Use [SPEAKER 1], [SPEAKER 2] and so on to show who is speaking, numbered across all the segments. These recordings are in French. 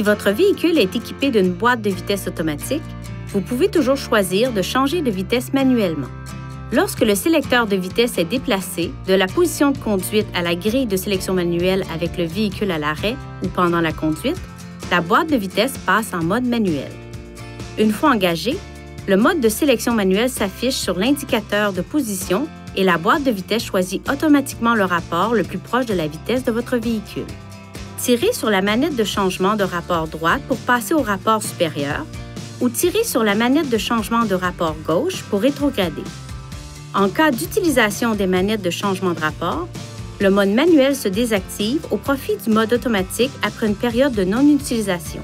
[SPEAKER 1] Si votre véhicule est équipé d'une boîte de vitesse automatique, vous pouvez toujours choisir de changer de vitesse manuellement. Lorsque le sélecteur de vitesse est déplacé de la position de conduite à la grille de sélection manuelle avec le véhicule à l'arrêt ou pendant la conduite, la boîte de vitesse passe en mode manuel. Une fois engagée, le mode de sélection manuelle s'affiche sur l'indicateur de position et la boîte de vitesse choisit automatiquement le rapport le plus proche de la vitesse de votre véhicule. Tirez sur la manette de changement de rapport droite pour passer au rapport supérieur ou tirez sur la manette de changement de rapport gauche pour rétrograder. En cas d'utilisation des manettes de changement de rapport, le mode manuel se désactive au profit du mode automatique après une période de non-utilisation.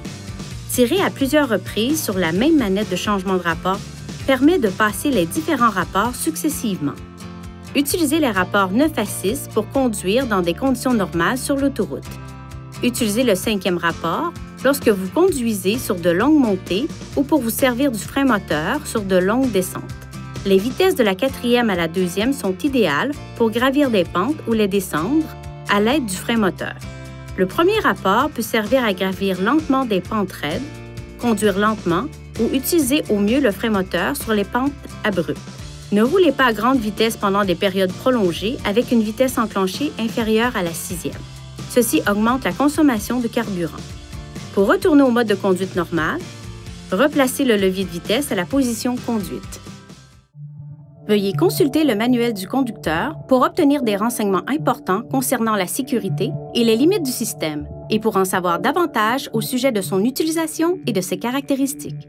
[SPEAKER 1] Tirer à plusieurs reprises sur la même manette de changement de rapport permet de passer les différents rapports successivement. Utilisez les rapports 9 à 6 pour conduire dans des conditions normales sur l'autoroute. Utilisez le 5e rapport lorsque vous conduisez sur de longues montées ou pour vous servir du frein moteur sur de longues descentes. Les vitesses de la 4e à la 2e sont idéales pour gravir des pentes ou les descendre à l'aide du frein moteur. Le premier rapport peut servir à gravir lentement des pentes raides, conduire lentement ou utiliser au mieux le frein moteur sur les pentes abruptes. Ne roulez pas à grande vitesse pendant des périodes prolongées avec une vitesse enclenchée inférieure à la 6e. Ceci augmente la consommation de carburant. Pour retourner au mode de conduite normal, replacez le levier de vitesse à la position conduite. Veuillez consulter le manuel du conducteur pour obtenir des renseignements importants concernant la sécurité et les limites du système et pour en savoir davantage au sujet de son utilisation et de ses caractéristiques.